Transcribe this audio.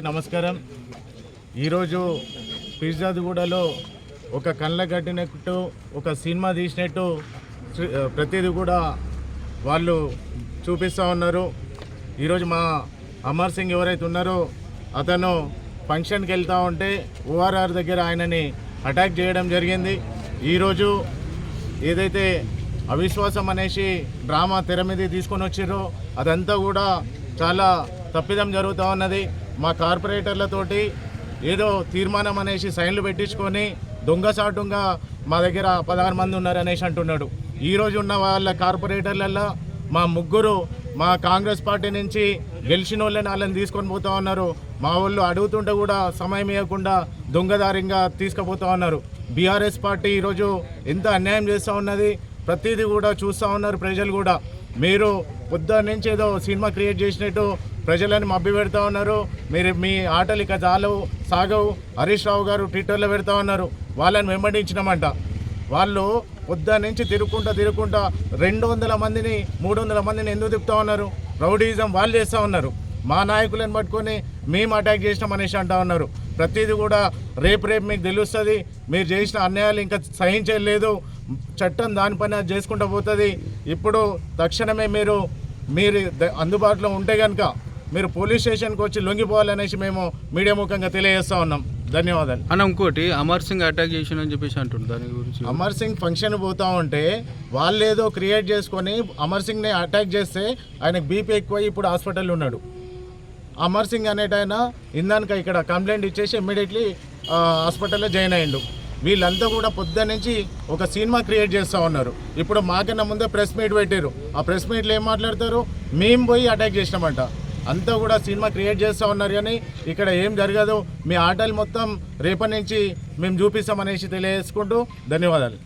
నమస్కారం. ఈరోజు పిర్జాదిగూడలో ఒక కళ్ళ కట్టినట్టు ఒక సినిమా తీసినట్టు ప్రతిదీ కూడా వాళ్ళు చూపిస్తూ ఉన్నారు. ఈరోజు మా అమర్ సింగ్ ఎవరైతే ఉన్నారో అతను ఫంక్షన్కి వెళ్తూ ఉంటే ఓఆర్ఆర్ దగ్గర ఆయనని అటాక్ చేయడం జరిగింది. ఈరోజు ఏదైతే అవిశ్వాసం అనేసి డ్రామా తెర మీద తీసుకొని వచ్చారో అదంతా కూడా చాలా తప్పిదం జరుగుతూ ఉన్నది. మా కార్పొరేటర్లతోటి ఏదో తీర్మానం అనేసి సైన్లు పెట్టించుకొని దొంగసాటుగా మా దగ్గర 16 మంది ఉన్నారు అనేసి అంటున్నాడు. ఈరోజు ఉన్న వాళ్ళ కార్పొరేటర్లలో మా ముగ్గురు మా కాంగ్రెస్ పార్టీ నుంచి గెలిచిన వాళ్ళని తీసుకొని పోతూ ఉన్నారు. మా వాళ్ళు అడుగుతుంటే కూడా సమయం ఇవ్వకుండా దొంగదారిగా తీసుకుపోతూ ఉన్నారు. బీఆర్ఎస్ పార్టీ ఈరోజు ఎంత అన్యాయం చేస్తూ ఉన్నది ప్రతిదీ కూడా చూస్తూ ఉన్నారు ప్రజలు కూడా. మీరు పొద్దున్న నుంచి ఏదో సినిమా క్రియేట్ చేసినట్టు ప్రజలను మభ్య పెడతా ఉన్నారు. మీరు మీ ఆటలు ఇక సాగవు. హరీష్ రావు గారు ట్విట్టర్లో పెడతా ఉన్నారు. వాళ్ళని వెంబడించినామంట. వాళ్ళు పొద్దున్న నుంచి తిరుగుకుంటా 200 మందిని 300 మందిని ఎందుకు తిప్పుతూ ఉన్నారు? రౌడీజం వాళ్ళు చేస్తూ ఉన్నారు. మా నాయకులను పట్టుకొని మేము అటాక్ చేసినాం అనేసి అంటూ ఉన్నారు. ప్రతిదీ కూడా రేపు మీకు తెలుస్తుంది. మీరు చేసిన అన్యాయాలు ఇంకా సహించలేదు. చట్టం దానిపైన చేసుకుంటూ పోతుంది. ఇప్పుడు తక్షణమే మీరు అందుబాటులో ఉంటే కనుక మీరు పోలీస్ స్టేషన్కి వచ్చి లొంగిపోవాలనేసి మేము మీడియా ముఖంగా తెలియజేస్తూ ఉన్నాం. ధన్యవాదాలు అన్న. ఇంకోటి అమర్ సింగ్ అటాక్ చేసిన అని చెప్పేసి అంటుంది. దాని గురించి అమర్ సింగ్ ఫంక్షన్ పోతూ ఉంటే వాళ్ళు ఏదో క్రియేట్ చేసుకొని అమర్ సింగ్ని అటాక్ చేస్తే ఆయనకు బీపీ ఎక్కువ ఇప్పుడు హాస్పిటల్లో ఉన్నాడు. అమర్ సింగ్ అనేటైన ఇందాక ఇక్కడ కంప్లైంట్ ఇచ్చేసి ఇమ్మీడియట్లీ హాస్పిటల్లో జాయిన్ అయ్యిండు. వీళ్ళంతా కూడా పొద్దున్న నుంచి ఒక సినిమా క్రియేట్ చేస్తూ ఉన్నారు. ఇప్పుడు మాకన్నా ముందే ప్రెస్ మీట్ పెట్టారు. ఆ ప్రెస్ మీట్లో ఏం మాట్లాడతారు? మేము పోయి అటాక్ చేసినామంట. అంతా కూడా సినిమా క్రియేట్ చేస్తూ ఉన్నారు. కానీ ఇక్కడ ఏం జరగదు. మీ ఆటలు మొత్తం రేపటి నుంచి మేము చూపిస్తామనేసి తెలియజేసుకుంటూ ధన్యవాదాలు.